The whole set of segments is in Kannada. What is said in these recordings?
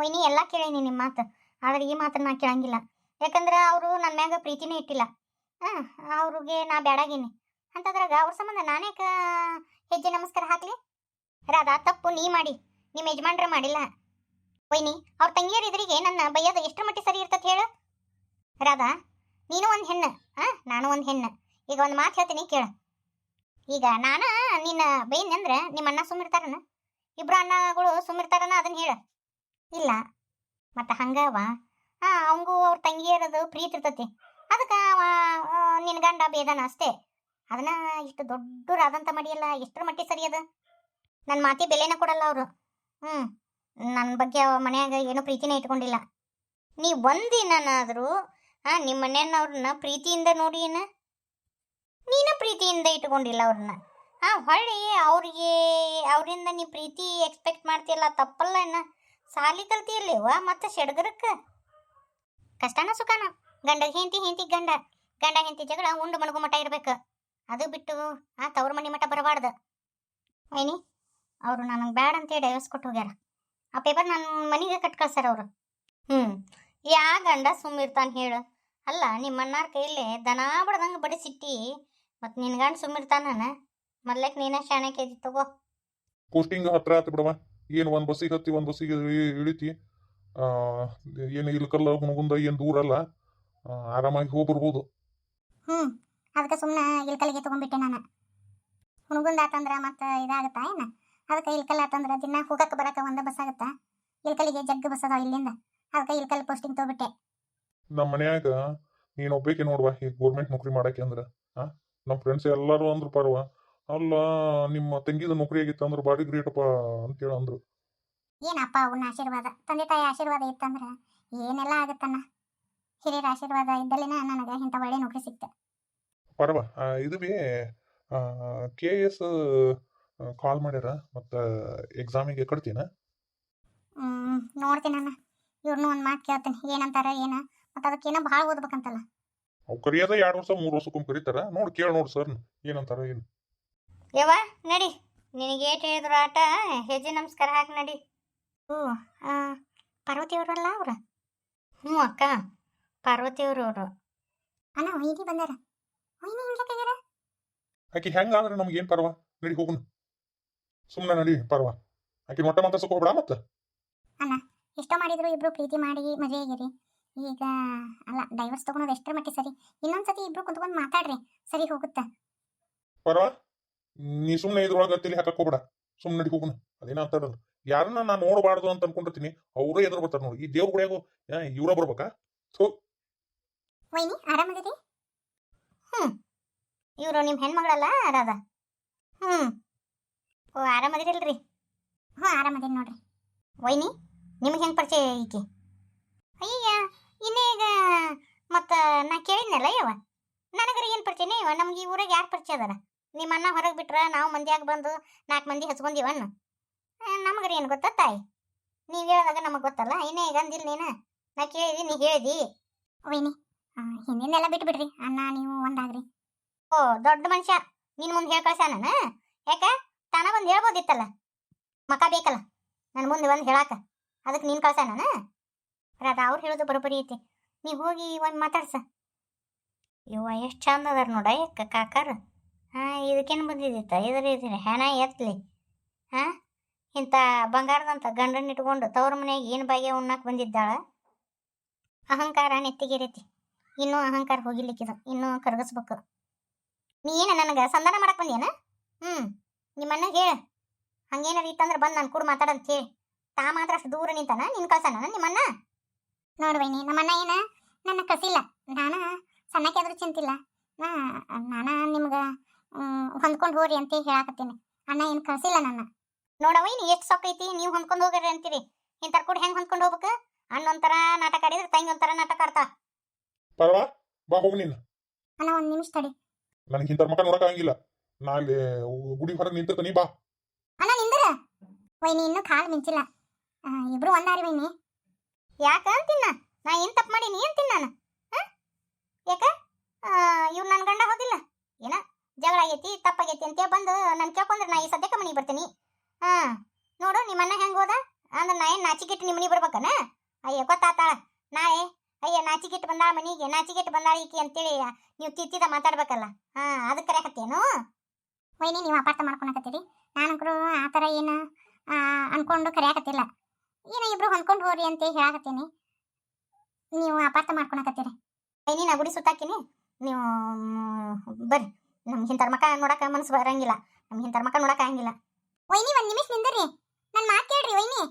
ವೈನಿ ಎಲ್ಲ ಕೇಳೀನಿ ನಿಮ್ಮ ಮಾತು, ಆದ್ರೆ ಈ ಮಾತನ್ನ ನಾ ಕೇಳಂಗಿಲ್ಲ. ಯಾಕಂದ್ರೆ ಅವರು ನನ್ನ ಮ್ಯಾಗ ಪ್ರೀತಿನೇ ಇಟ್ಟಿಲ್ಲ. ಅವ್ರಿಗೆ ನಾ ಬ್ಯಾಡಾಗೀನಿ ಅಂತದ್ರಾಗ ಅವ್ರ ಸಂಬಂಧ ನಾನೇಕ ಹೆಜ್ಜೆ ನಮಸ್ಕಾರ ಹಾಕ್ಲಿ? ರಾಧಾ, ತಪ್ಪು ನೀ ಮಾಡಿ, ನಿಮ್ಮ ಯಜಮಾನ್ರೆ ಮಾಡಿಲ್ಲ. ವೈನಿ, ಅವ್ರ ತಂಗಿಯರ ಎದುರಿಗೆ ನನ್ನ ಬೈಯೋದು ಎಷ್ಟರ ಮಟ್ಟಿಗೆ ಸರಿ ಇರ್ತದೆ ಹೇಳು? ರಾಧಾ, ನೀನು ಒಂದು ಹೆಣ್ಣು, ನಾನು ಒಂದು ಹೆಣ್ಣು. ಈಗ ಒಂದು ಮಾತು ಹೇಳ್ತೀನಿ ಕೇಳು. ಈಗ ನಾನು ನಿನ್ನ ಬೈನ್ ಅಂದ್ರೆ ನಿಮ್ಮ ಅಣ್ಣ ಸುಮ್ಮಿರ್ತಾರನ? ಇಬ್ರು ಅಣ್ಣಗಳು ಸುಮ್ಮಿರ್ತಾರನ? ಅದನ್ನ ಹೇಳು. ಇಲ್ಲ ಮತ್ತೆ ಹಂಗವ ಅವಂಗೂ ಅವ್ರ ತಂಗಿಯರದು ಪ್ರೀತಿ ಇರ್ತತಿ, ಅದಕ್ಕೆ ನಿನ್ನ ಗಂಡ ಬೇದನ ಅಷ್ಟೇ. ಅದನ್ನ ಇಷ್ಟು ದೊಡ್ಡರಾದಂತ ಮಾಡಿಯಲ್ಲ, ಎಷ್ಟರ ಮಟ್ಟಿಗೆ ಸರಿ ಅದ? ನನ್ನ ಮಾತಿ ಬೆಲೆನ ಕೊಡಲ್ಲ ಅವರು. ನನ್ನ ಬಗ್ಗೆ ಮನ್ಯಾಗ ಏನೂ ಪ್ರೀತಿನೇ ಇಟ್ಕೊಂಡಿಲ್ಲ. ನೀ ಒಂದಿನಾದ್ರೂ ನಿಮ್ಮ ಮನೆಯವ್ರನ್ನ ಪ್ರೀತಿಯಿಂದ ನೋಡಿ ಏನ? ನೀನು ಪ್ರೀತಿಯಿಂದ ಇಟ್ಕೊಂಡಿಲ್ಲ ಅವ್ರನ್ನ. ಹೊಳ್ಳಿ ಅವ್ರಿಗೆ ಅವರಿಂದ ನೀ ಪ್ರೀತಿ ಎಕ್ಸ್ಪೆಕ್ಟ್ ಮಾಡ್ತೀಯಲ್ಲ, ತಪ್ಪಲ್ಲ. ಏನ ಸಾಲಿ ಕಲ್ತಿಯಲ್ಲಿವ ಮತ್ತೆ ಸೆಡ್ಗರಕ್ಕೆ? ಕಷ್ಟನ ಸುಖನ ಗಂಡ ಹೆಂಡತಿ, ಹೆಂಡತಿ ಗಂಡ, ಗಂಡ ಹೆಂಡತಿ ಜಗಳ ಉಂಡು ಮಣಗು ಮಠ ಇರ್ಬೇಕು. ಅದು ಬಿಟ್ಟು ತವ್ರ ಮನೆ ಮಠ ಬರಬಾರ್ದು. ಏನಿ, ಅವರು ನನಗೆ ಬ್ಯಾಡ ಅಂತೇಳಿ ಡೈವರ್ಸ್ ಕೊಟ್ಟು ಹೋಗ್ಯಾರ. ಆ ಪೇಪರ್ ನನ್ನ ಮನೆಗೆ ಕಟ್ ಕಳ್ಸಾರ ಅವರು. ಯಾ ಗಂಡ ಸುಮ್ಮಿರ್ತಾನೆ ಹೇಳು? ಅಲ್ಲ, ನಿಮ್ಮ ಅಣ್ಣಾರ ಕೈಯಲ್ಲಿ ದನ ಬಡ್ದಂಗೆ ಬಡಿಸಿಟ್ಟಿ, ಮತ್ತು ನಿನ್ನ ಗಂಡ ಸುಮ್ಮಿರ್ತಾನ? ಮೊದ್ಲಕ್ಕೆ ನೀನೇ ಶಾಣೆ ಕೆಜಿ ತಗೋ. ಪೋಸ್ಟಿಂಗ್ ಹತ್ರ ಆತು ಬಿಡವ. ಏನು ಒಂದು ಬಸ್ಸಿಗೆ ಹತ್ತಿ ಒಂದು ಬಸ್ಸಿಗೆ ಇಳಿತಿ. ಏನು ಇಲ್ಕಲ್ಲ ಹುಣಗುಂದ ಏನು ದೂರ ಅಲ್ಲ, ಆರಾಮಾಗಿ ಹೋಗಿ ಬರ್ಬೋದು. ಅದಕ್ಕೆ ಸುಮ್ಮನೆ ಇಲ್ಕಲ್ಲಿಗೆ ತೊಗೊಂಡ್ಬಿಟ್ಟೆ ನಾನು. ಹುಣಗುಂದ ಆತಂದ್ರೆ ಮತ್ತೆ ಇದಾಗತ್ತಾ ಏನು? ಅದಕ್ಕೆ ಇಲ್ಕಲ್ ಆತಂದ್ರೆ ದಿನ ಹೋಗಕ್ಕೆ ಬರಕ್ಕೆ ಒಂದೇ ಬಸ್ ಆಗುತ್ತಾ? ಇಲ್ಕಲ್ಲಿಗೆ ಜಗ್ಗ ಬಸ್ ಅದಾವ ಇಲ್ಲಿಂದ, ಅದಕ್ಕೆ ಇಲ್ಕಲ್ ಪೋಸ್ಟಿಂಗ್ ತೊಗೊಬಿಟ್ಟೆ. ನಮ್ಮ ಮನ್ಯಾಗ ನೀನು ಒಬ್ಬೇಕೆ ನೋಡುವ ಈ ಗೋರ್ಮೆಂಟ್ ನೌಕರಿ ಮಾಡಕ್ಕೆ ಅಂದ್ರೆ. ನಮ್ಮ ಫ್ರೆಂಡ್ಸ್ ಎಲ್ಲರೂ ಅಂದ್ರು ಪರವ, ಅಲ್ಲ ನಿಮ್ಮ ತಂಗಿದ ನೌಕರಿ ಆಗಿತ್ತು ಅಂದ್ರೆ ಬಾರಿ ಗ್ರೇಟಪ್ಪ ಅಂತೇಳಿ ಅಂದ್ರು. ಏನಪ್ಪ ಅವನ ಆಶೀರ್ವಾದ, ತಂದೆ ತಾಯಿ ಆಶೀರ್ವಾದ ಇತ್ತಂದ್ರೆ ಏನೆಲ್ಲ ಆಗುತ್ತನ್ನ. ಹಿರಿಯರ ಆಶೀರ್ವಾದ ಇದ್ದಲ್ಲಿನ ನನಗೆ ಇಂಥ ಒಳ್ಳೆ ನೌಕರಿ ಸಿಕ್ತೆ. ಪರವ ಇದು ಬಿ KS ಕಾಲ್ ಮಾಡ್ಯಾರ, ಮತ್ತು ಎಕ್ಸಾಮಿಗೆ ಕಟ್ತೀನ. ನೋಡ್ತೀನಿ ಅಣ್ಣ, ಇವ್ರನ್ನೂ ಒಂದು ಮಾತು ಕೇಳ್ತೀನಿ ಏನಂತಾರ ಏನ. ಮತ್ತು ಅದಕ್ಕೇನೋ ಭಾಳ ಓದ್ಬೇಕಂತಲ್ಲ. ಅವು ಕರಿಯೋದ 2 ವರ್ಷ 3 ವರ್ಷಕ್ಕೊಮ್ಮೆ ಕರೀತಾರ. ನೋಡಿ ಕೇಳಿ ನೋಡಿ ಸರ್ ಏನಂತಾರ ಏನು. ಯವ್ವ ನಡಿ, ನಿನಗೆ ಏಟು ಹೇಳಿದ್ರು ಆಟ, ಹೆಜ್ಜೆ ನಮಸ್ಕಾರ ಹಾಕಿ ನಡಿ. ಪಾರ್ವತಿಯವರಲ್ಲ ಅವ್ರ? ಅಕ್ಕ, ಪಾರ್ವತಿಯವರು. ಅಣ್ಣ ವೈನಿ ಬಂದಾರ. ವೈನಿ ಇಲ್ಲಾಗ್ಯಾರ? ಆಕೆ ಹೆಂಗಾದ್ರೆ ನಮ್ಗೆ ಏನು ಪರವ, ನಡಿ ಹೋಗುನು. ಸುಮ್ಮನೆ ನಡಿ ಪರವ, ಆಕೆ ಮೊಟ್ಟ ಮಾತಾಡ್ಸಕ್ ಹೋಗ್ಬೇಡ. ಮತ್ತೆ ಅಣ್ಣ, ಎಷ್ಟೋ ಮಾಡಿದ್ರು ಇಬ್ರು ಪ್ರೀತಿ ಮಾಡಿ ಮದುವೆ ಆಗಿರಿ. ಈಗ ಅಲ್ಲ, ಡೈವರ್ಸ್ ತಗೊಳೋದು ಎಷ್ಟರ ಮಟ್ಟಿಗೆ ಸರಿ? ಇನ್ನೊಂದ್ಸತಿ ಇಬ್ರು ಕುಂತ್ಕೊಂಡು ಮಾತಾಡ್ರಿ, ಸರಿ ಹೋಗುತ್ತಾ? ಪರವ, ನೀ ಸುಮ್ಮನೆ ಇದ್ರೊಳಗೆ ತಲೆ ಹಾಕಕ್ ಹೋಗ್ಬೇಡ. ಸುಮ್ಮನೆ ನಡಿ ಹೋಗುನು. ಅದೇನ ಅಂತಾರಲ್ಲ, ಯಾರನ್ನ ನಾನು ನೋಡಬಾರ್ದು ಅಂತ ಅನ್ಕೊಂಡಿರ್ತೀನಿ, ಅವರೇ ಎದುರು ಬರ್ತಾರೆ ನೋಡಿ. ಈ ದೇವ್ರ ಗುಡಿಯಾಗು ಇವ್ರ ಬರ್ಬೇಕಾ? ವೈನಿ ಆರಾಮದಿರಿ? ಇವರು ನಿಮ್ಮ ಹೆಣ್ಮಗಳಲ್ಲ ರಾಧಾ? ಆರಾಮದಿರಿಲ್ರಿ? ಆರಾಮದಿರಿ ನೋಡ್ರಿ. ವೈನಿ, ನಿಮ್ಗೆ ಹೆಂಗೆ ಪರಿಚಯ ಈಕೆ? ಅಯ್ಯ, ಇನ್ನೀಗ ಮತ್ತು ನಾ ಕೇಳಿದ್ನಲ್ಲ ಯವ, ನನಗರ ಏನು ಪರಿಚಯನೇ ಇವ? ನಮ್ಗೆ ಈ ಊರಾಗ ಯಾರು ಪರಿಚಯ ಅದಾರ? ನಿಮ್ಮ ಅಣ್ಣ ಹೊರಗೆ ಬಿಟ್ರೆ ನಾವು ಮಂದಿಯಾಗ ಬಂದು 4 ಮಂದಿ ಹಚ್ಕೊಂಡೀವನ್ನ. ನಮಗರ ಏನು ಗೊತ್ತಾ ತಾಯಿ? ನೀವು ಹೇಳಿದಾಗ ನಮಗೆ ಗೊತ್ತಲ್ಲ. ಇನ್ನೇ ಈಗ ಅಂದಿಲ್ಲ ನೀನು, ನಾ ಕೇಳಿದಿ, ನೀ ಹೇಳಿದಿ. ವೈನಿ, ಹಿಂದಿನೆಲ್ಲ ಬಿಟ್ಟು ಬಿಡ್ರಿ, ಅಣ್ಣ ನೀವು ಒಂದಾಗ್ರಿ. ದೊಡ್ಡ ಮನುಷ್ಯ ನಿನ್ನ ಮುಂದೆ ಹೇಳಿ ಕಳ್ಸ್ಯಾನ? ಯಾಕೆ ತಾನ ಬಂದು ಹೇಳ್ಬೋದಿತ್ತಲ್ಲ, ಮಕ ಬೇಕಲ್ಲ ನನ್ನ ಮುಂದೆ ಬಂದು ಹೇಳಾಕ. ಅದಕ್ಕೆ ನೀನು ಕಳ್ಸ್ಯಾನ? ರಾಧಾ, ಅವ್ರು ಹೇಳೋದು ಬರೋಬ್ಬರಿ ಐತಿ, ನೀವು ಹೋಗಿ ಒಂದು ಮಾತಾಡ್ಸ. ಇವ ಎಷ್ಟು ಚಂದ ಅದಾರ ನೋಡ ಕಾಕಾರ. ಇದಕ್ಕೇನು ಬಂದಿದ್ದಿತ್ತ? ಇದ್ರಿ ಹೆಣ ಎತ್ತಲಿ. ಇಂಥ ಬಂಗಾರದಂತ ಗಂಡನ ಇಟ್ಕೊಂಡು ತವ್ರ ಮನೆಯಾಗ ಏನು ಬಾಯಿಗೆ ಉಣ್ಣಾಕ್ ಬಂದಿದ್ದಾಳ? ಅಹಂಕಾರ ನೆತ್ತಿಗೇರೈತಿ. ಇನ್ನೂ ಅಹಂಕಾರ ಹೋಗಿಲಿಕ್ಕಿದ, ಇನ್ನೂ ಕರಗಿಸ್ಬೇಕು. ನೀ ಏನು ನನಗೆ ಸಂಧಾನ ಮಾಡಕ್ಕೆ ಬಂದೇನ? ನಿಮ್ಮನ್ನ ಹೇಳ, ಹಂಗೇನಾರ ಇತ್ತಂದ್ರೆ ಬಂದು ನಾನು ಕೂಡ ಮಾತಾಡಂತ ಹೇಳಿ. ತಾ ಮಾತ್ರ ಅಷ್ಟು ದೂರ ನಿಂತಾನ, ನಿನ್ನ ಕಳ್ಸಾನ ನಿಮ್ಮನ್ನ? ನೋಡ್ವೈನಿ, ನಮ್ಮನ್ನ ಏನ ನನ್ನ ಕಸಿಲ್ಲ. ನಾನು ಸಣ್ಣಕ್ಕೆ ಆದ್ರೂ ಚಿಂತಿಲ್ಲ. ನಾನು ನಿಮ್ಗೆ ಹೊಂದ್ಕೊಂಡು ಹೋಗ್ರಿ ಅಂತ ಹೇಳಾಕತ್ತೀನಿ. ಅಣ್ಣ ಏನು ಕಳ್ಸಿಲ್ಲ ನನ್ನ. ನೋಡವೈನಿ, ಎಷ್ಟು ಸೊಕ್ಕೈತಿ, ನೀವು ಹೊಂದ್ಕೊಂಡು ಹೋಗ್ರಿ ಅಂತೀರಿ. ಇಂಥರ ಕೂಡ ಹೆಂಗೆ ಹೊಂದ್ಕೊಂಡು ಹೋಗ್ಬೇಕು? ಅಣ್ಣ ಒಂಥರ ನಾಟಕ ಆಡಿದ್ರೆ ತಂಗಿ ಒಂಥರ ನಾಟಕ ಆಡ್ತಾ. ಪರವಾ, ಬಾ ಹೋಗು ನೀನು. ಅಣ್ಣ ಒಂದು ನಿಮಿಷ ತಡಿ, ನನಗೆ ಇಂಥರ ಮಕ್ಕ ನೋಡಕ್ಕಾಗಿಲ್ಲ. ನಾ ಅಲ್ಲಿ ಗುಡಿ ಹೊರಗೆ ನಿಂತಿರ್ತೀನಿ, ಬಾ. ಅಣ್ಣ ನಿಂದ್ರ. ವೈನಿ ಇನ್ನೂ ಕಾಲು ಮಿಂಚಿಲ್ಲ, ಇಬ್ರು ಒಂದಾರಿ ವೈನಿ. ಯಾಕ ಅಂತಿನ್ನ? ನಾ ಏನು ತಪ್ಪು ಮಾಡೀನಿ ಅಂತೀನಿ ನಾನು? ಯಾಕ ಇವ್ರು ನನ್ನ ಗಂಡ ಹೋದಿಲ್ಲ ಏನ? ಜಗಳ ಆಗೈತಿ, ತಪ್ಪಾಗೈತಿ ಅಂತ ಬಂದು ನಾನು ಕೇಳ್ಕೊಂಡ್ರೆ ನಾ ಈ ಸದ್ಯಕ್ಕೆ ಮನೆಗೆ ಬರ್ತೀನಿ. ನೋಡು ನಿಮ್ಮನ್ನ ಹೆಂಗೆ ಹೋದ? ಅಂದ್ರೆ ನಾ ಏನು ನಾಚಿಕೆಟ್ಟು ನಿಮ್ಮ ಮನೆ ಬರ್ಬೇಕನ? ಅಯ್ಯ ಗೊತ್ತಾತಾಳ ನಾಳೆ. ಅಯ್ಯ ನಾಚಿಕೆಟ್ಟು ಬಂದಾಳ ಮನೆಗೆ, ನಾಚಿಕೆಟ್ಟು ಬಂದಾಳ ಈಕಿ ಅಂತೇಳಿ ನೀವು ತಿತ್ತಿದ ಮಾತಾಡ್ಬೇಕಲ್ಲ. ಅದಕ್ಕೆ ಕರೆಯಕತ್ತೇನು? ವೈನಿ ನೀವು ಅಪಾರ್ಥ ಮಾಡ್ಕೊಳಕತ್ತೀರಿ. ನಾನಂಕರು ಆ ಥರ ಏನು ಅನ್ಕೊಂಡು ಕರೆಯಾಕತ್ತಿಲ್ಲ. ಏನೋ ಇಬ್ರು ಹೊಂದ್ಕೊಂಡು ಹೋರಿ ಅಂತ ಹೇಳಾಕತ್ತೀನಿ, ನೀವು ಅಪಾರ್ಥ ಮಾಡ್ಕೊಳಕತ್ತೀರಿ. ವೈನಿ ನಾ ಗುಡಿ ಸುತ್ತಾಕಿನಿ, ನೀವು ಬರ್ರಿ. ನಮ್ಗೆ ಇಂಥರ ಮಕ್ಕ ನೋಡಕ್ಕೆ ಮನಸ್ಸು ಬರಂಗಿಲ್ಲ, ನಮ್ಗೆ ಇಂಥರ ಮಕ್ಕ ನೋಡಕ್ಕೆ ಆಗಂಗಿಲ್ಲ. ವೈನಿ ಒಂದು ನಿಮಿಷ ನಿಂದ್ರಿ, ನನ್ನ ಮಾತು ಕೇಳ್ರಿ ವೈನಿ.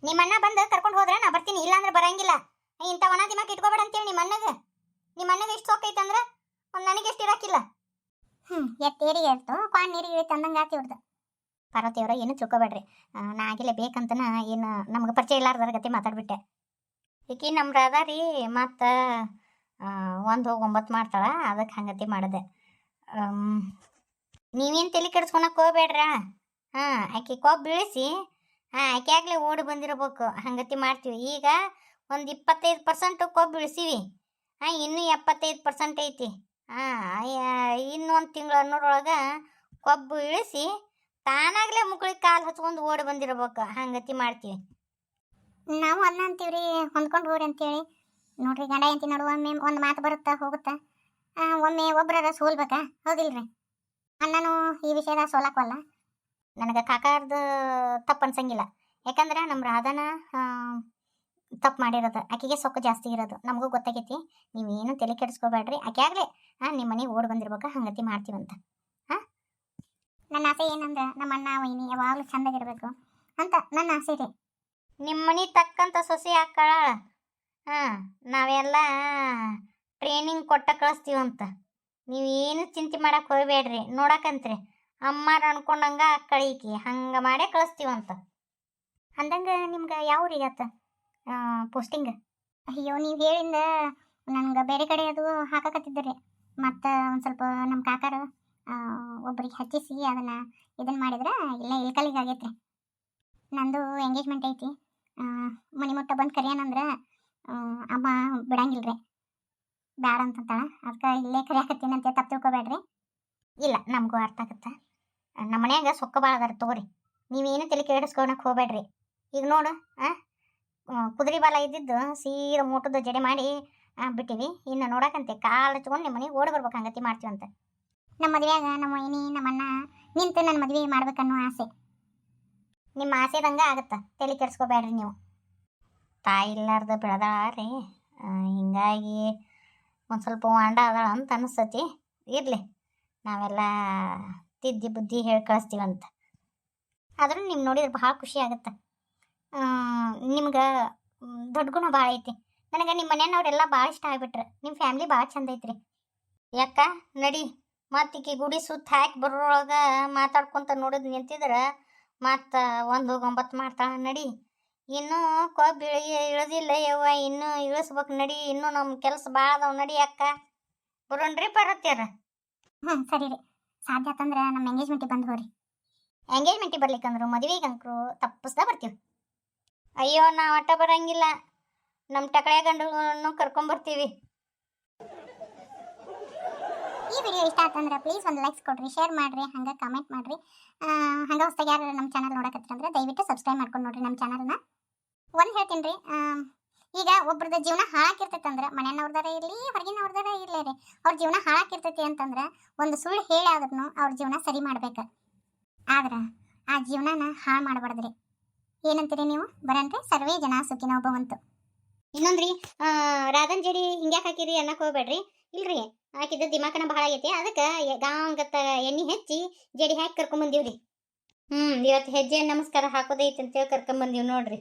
ನಿಮ್ಮ ಅಣ್ಣ ಬಂದು ಕರ್ಕೊಂಡು ಹೋದ್ರೆ ನಾ ಬರ್ತೀನಿ, ಇಲ್ಲಾಂದ್ರೆ ಬರಂಗಿಲ್ಲ. ಇಂಥ ಒಣ ದಿಮಾಕ್ ಇಟ್ಕೋಬೇಡ ಅಂತೇಳಿ ನಿಮ್ಮ ಅಣ್ಣಗೆ ಎಷ್ಟು ಸೊಕ್ಕೈತೆ ಅಂದ್ರೆ ಒಂದು ನನಗೆ ಎಷ್ಟು ಇರಾಕಿಲ್ಲ. ಎತ್ತೇರಿಗೆ ಇರ್ತು ಕ್ವಾನ್ ನೀರಿಗೆ ಇಳಿತು ಅಂದಂಗೆ ಆತಿ ಇವ್ರದ್ದು. ಪಾರ್ವತಿಯವರ ಏನು ತಿಳ್ಕೊಬೇಡ್ರಿ, ನಾ ಆಗಿಲ್ಲ ಬೇಕಂತನ ಏನು ನಮ್ಗೆ ಪರಿಚಯ ಇಲ್ಲಾರ್ದಾರ ಗತಿ ಮಾತಾಡ್ಬಿಟ್ಟೆ. ಈಕಿ ನಮ್ಮ ರಾಧಾರಿ ಮತ್ತು 1 ಹೋಗಿ 9 ಮಾಡ್ತಾಳ, ಅದಕ್ಕೆ ಹಂಗತಿ ಮಾಡಿದೆ. ನೀವೇನು ತಲೆ ಕೆಡಿಸ್ಕೊಳಕ್ಕೆ ಹೋಗ್ಬೇಡ್ರ. ಆಕೆ ಕೊಬ್ಬು ಬೀಳಿಸಿ ಆಕೆ ಆಗಲೇ ಓಡಿ ಬಂದಿರಬೇಕು, ಹಂಗತಿ ಮಾಡ್ತೀವಿ. ಈಗ ಒಂದು 25% ಕೊಬ್ಬು ಬೀಳಿಸಿವಿ, ಇನ್ನೂ 75% ಐತಿ. ಇನ್ನೊಂದು ತಿಂಗಳು ಅನ್ನೋರೊಳಗೆ ಕೊಬ್ಬು ಇಳಿಸಿ ತಾನಾಗಲೇ ಮುಕ್ಳಿಗೆ ಕಾಲು ಹಚ್ಕೊಂಡು ಓಡಿ ಬಂದಿರಬೇಕು, ಹಂಗತಿ ಮಾಡ್ತೀವಿ. ನಾವು ಅನ್ನ ಅಂತೀವ್ರಿ ಹೊಂದ್ಕೊಂಡು ಹೋರಿ ಅಂತೇಳಿ. ನೋಡ್ರಿ ಗಂಡ ಹೆಂಡತಿ ನಡುವೆ ಒಮ್ಮೆ ಒಂದು ಮಾತು ಬರುತ್ತಾ ಹೋಗುತ್ತಾ, ಒಮ್ಮೆ ಒಬ್ಬರ ಸೋಲ್ಬೇಕಾ? ಹೌದಿಲ್ರಿ? ಅಣ್ಣನು ಈ ವಿಷಯದ ಸೋಲಕ್ಕವಲ್ಲ. ನನಗೆ ಕಾಕಾರ್ದು ತಪ್ಪು ಅನ್ಸಂಗಿಲ್ಲ, ಯಾಕಂದ್ರೆ ನಮ್ಮ ರಾಧಾನ ತಪ್ಪು ಮಾಡಿರೋದು, ಆಕೆಗೆ ಸೊಕ್ಕು ಜಾಸ್ತಿ ಇರೋದು ನಮಗೂ ಗೊತ್ತಾಗೈತಿ. ನೀವೇನು ತಲೆ ಕೆಡಿಸ್ಕೋಬೇಡ್ರಿ, ಆಕೆ ಆಗಲೇ ನಿಮ್ಮ ಮನೆಗೆ ಓಡಿ ಬಂದಿರ್ಬೇಕು, ಹಂಗತಿ ಮಾಡ್ತೀವಂತ. ನನ್ನ ಆಸೆ ಏನಂದ್ರೆ ನಮ್ಮ ಅಣ್ಣ ವೈನಿ ಯಾವಾಗಲೂ ಚೆಂದಾಗಿರ್ಬೇಕು ಅಂತ ನನ್ನ ಆಸೆ ಇದೆ. ನಿಮ್ಮ ಮನೆ ತಕ್ಕಂಥ ಸೊಸೆ ಹಾಕಳ, ನಾವೆಲ್ಲ ಟ್ರೈನಿಂಗ್ ಕೊಟ್ಟ ಕಳಿಸ್ತೀವಂತ. ನೀವೇನು ಚಿಂತೆ ಮಾಡಕ್ಕೆ ಹೋಗ್ಬೇಡ್ರಿ, ನೋಡಕಂತ್ರಿ ಅಮ್ಮಾರ ಅನ್ಕೊಂಡಂಗ ಕಳೀಕಿ ಹಂಗೆ ಮಾಡೇ ಕಳಿಸ್ತೀವಂತ. ಅಂದಂಗೆ ನಿಮ್ಗೆ ಯಾವ ಊರಿಗತ್ತ ಪೋಸ್ಟಿಂಗ್? ಅಯ್ಯೋ ನೀವು ಹೇಳಿಂದ ನನಗೆ ಬೇರೆ ಕಡೆ ಅದು ಹಾಕಕತ್ತಿದ್ರಿ. ಮತ್ತು ಒಂದು ಸ್ವಲ್ಪ ನಮ್ಮ ಕಾಕರು ಒಬ್ರಿಗೆ ಹಚ್ಚಿಸಿ ಇದನ್ನು ಮಾಡಿದ್ರೆ ಇಲ್ಲ ಇಳ್ಕಲಿಗೆ ಆಗೈತ್ರಿ. ನಂದು ಎಂಗೇಜ್ಮೆಂಟ್ ಐತಿ, ಮನೆ ಮುಟ್ಟ ಬಂದು ಕರಿಯೋಣಂದ್ರೆ ಅಮ್ಮ ಬಿಡಂಗಿಲ್ರಿ, ಬ್ಯಾಡ ಅಂತಂತಾಳ. ಅದಕ್ಕೆ ಇಲ್ಲೇ ಕರಿಯಾಕತ್ತೀನಿ ಅಂತ ತಪ್ಪು ತಿಳ್ಕೊಬೇಡ್ರಿ. ಇಲ್ಲ ನಮಗೂ ಅರ್ಥ ಆಗುತ್ತೆ, ನಮ್ಮ ಮನ್ಯಾಗ ಸೊಕ್ಕ ಭಾಳ ಅದಾರ ತಗೋರಿ, ನೀವೇನು ತಲೆ ಕೆಡಿಸ್ಕೊಳಕ್ಕೆ ಹೋಗ್ಬೇಡ್ರಿ. ಈಗ ನೋಡು ಕುದುರೆ ಬಾಲ ಇದ್ದಿದ್ದು ಸೀದಾ ಮೂಟದ ಜಡೆ ಮಾಡಿ ಬಿಟ್ಟಿವಿ. ಇನ್ನು ನೋಡಕಂತೆ ಕಾಲು ಹಚ್ಕೊಂಡು ನಿಮ್ಮ ಮನೆಗೆ ಓಡಿ ಬರ್ಬೇಕು, ಹಂಗತಿ ಮಾಡ್ತೀವಂತ. ನಮ್ಮ ಮದುವೆಯಾಗ ನಮ್ಮ ವೈನಿ ನಮ್ಮ ಅಣ್ಣ ನಿಂತು ನನ್ನ ಮದುವೆ ಮಾಡ್ಬೇಕನ್ನೋ ಆಸೆ. ನಿಮ್ಮ ಆಸೆದಂಗೆ ಆಗುತ್ತೆ, ತಲೆ ಕೆಡಿಸ್ಕೋಬೇಡ್ರಿ ನೀವು. ತಾಯಿ ಇಲ್ಲಾರ್ದ ಬೆಳೆದಾಳ ರೀ, ಹಿಂಗಾಗಿ ಒಂದು ಸ್ವಲ್ಪ ವಾಂಡ ಅದಾಳ ಅಂತ ಅನಿಸ್ತತಿ. ಇರಲಿ, ನಾವೆಲ್ಲ ತಿದ್ದಿ ಬುದ್ಧಿ ಹೇಳಿ ಕಳಿಸ್ತೀವಂತ. ಆದ್ರೂ ನಿಮ್ಗೆ ನೋಡಿದ್ರೆ ಭಾಳ ಖುಷಿ ಆಗುತ್ತೆ. ನಿಮ್ಗೆ ದೊಡ್ಡ ಗುಣ ಭಾಳ ಐತಿ. ನನಗೆ ನಿಮ್ಮ ಮನೆಯವ್ರೆಲ್ಲ ಭಾಳ ಇಷ್ಟ ಆಗ್ಬಿಟ್ರೆ, ನಿಮ್ಮ ಫ್ಯಾಮ್ಲಿ ಭಾಳ ಚಂದ ಐತ್ರಿ. ಯಾಕ ನಡಿ, ಮತ್ತಿಕ್ಕಿ ಗುಡಿ ಸುತ್ತ ಹಾಕಿ ಬರೋಳಗೆ ಮಾತಾಡ್ಕೊತ ನೋಡಿದ್ ನಿಂತಿದ್ರೆ ಮತ್ತು 1 ಹೋಗಿ 9 ಮಾಡ್ತಾಳ. ನಡಿ, ಇನ್ನೂ ಕೊಬ್ಬು ಇಳಿದಿಲ್ಲ ಯವ್ವ, ಇನ್ನೂ ಇಳಿಸ್ಬೇಕು ನಡಿ, ಇನ್ನೂ ನಮ್ಮ ಕೆಲಸ ಭಾಳ ಅದಾವ. ನಡಿ ಅಕ್ಕ, ಬರೋಣ್ರಿ ಪಾರ್ವತಿಯರ? ಸರಿ ರೀ, ಸಾಧ್ಯ ಆತಂದ್ರೆ ನಮ್ಮ ಎಂಗೇಜ್ಮೆಂಟಿಗೆ ಬಂದು ಹೋರಿ. ಎಂಗೇಜ್ಮೆಂಟಿಗೆ ಬರ್ಲಿಕ್ಕಂದ್ರು ಮದುವೆಗೆ ಅಂಕರು ತಪ್ಪಿಸ್ದ ಬರ್ತೀವಿ. ಅಯ್ಯೋ ನಾವು ಅಟ್ಟ ಬರಂಗಿಲ್ಲ, ನಮ್ಮ ಟಕಳೆ ಗಂಡನ್ನು ಕರ್ಕೊಂಬರ್ತೀವಿ. ಈ ವಿಡಿಯೋ ಇಷ್ಟ ಆತಂದ್ರೆ ಪ್ಲೀಸ್ ಒಂದು ಲೈಕ್ಸ್ ಕೊಡ್ರಿ, ಶೇರ್ ಮಾಡಿರಿ, ಹಂಗೆ ಕಮೆಂಟ್ ಮಾಡಿರಿ. ಹಂಗೆ ಹೊಸ್ದಾಗಿ ಯಾರು ನಮ್ಮ ಚಾನಲ್ ನೋಡಕತ್ತಿರಂದ್ರೆ ದಯವಿಟ್ಟು ಸಬ್ಸ್ಕ್ರೈಬ್ ಮಾಡ್ಕೊಂಡು ನೋಡ್ರಿ ನಮ್ಮ ಚಾನಲ್ನ. ಒಂದು ಹೇಳ್ತೀನಿ ರೀ, ಈಗ ಒಬ್ರದ್ದು ಜೀವನ ಹಾಳಾಕಿರ್ತೈತೆ ಅಂದ್ರೆ, ಮನೆಯವ್ರದಾರ ಇರಲಿ ಹೊರಗಿನವ್ರದಾರ ಇರಲಿ ರೀ, ಅವ್ರ ಜೀವನ ಹಾಳಾಕಿರ್ತೈತಿ ಅಂತಂದ್ರೆ ಒಂದು ಸುಳ್ಳು ಹೇಳಿ ಆದ್ರೂ ಅವ್ರ ಜೀವನ ಸರಿ ಮಾಡ್ಬೇಕು. ಆದ್ರೆ ಆ ಜೀವನನ ಹಾಳು ಮಾಡಬಾರ್ದ್ರಿ. ಏನಂತೀರಿ ನೀವು? ಬರನ್ರಿ, ಸರ್ವೇ ಜನ ಸುಖಿನೋ ಭವಂತು. ಇನ್ನೊಂದ್ರಿ, ರಾಧನ್ ಜಡಿ ಹಿಂಗ್ಯಾಕೆ ಹಾಕಿರಿ ಅನ್ನಕ್ಕೆ ಹೋಗ್ಬೇಡ್ರಿ. ಇಲ್ರಿ, ಹಾಕಿದ ದಿಮಾಕನ ಭಾಳ ಆಗೈತಿ, ಅದಕ್ಕೆ ಗಾಂಗತ್ತ ಎಣ್ಣೆ ಹಚ್ಚಿ ಜಡಿ ಹಾಕಿ ಕರ್ಕೊಂಬಂದೀವ್ರಿ. ಇವತ್ತು ಹೆಜ್ಜೆ ನಮಸ್ಕಾರ ಹಾಕೋದೈತಿ ಅಂತೇಳಿ ಕರ್ಕೊಂಬಂದೀವಿ ನೋಡ್ರಿ.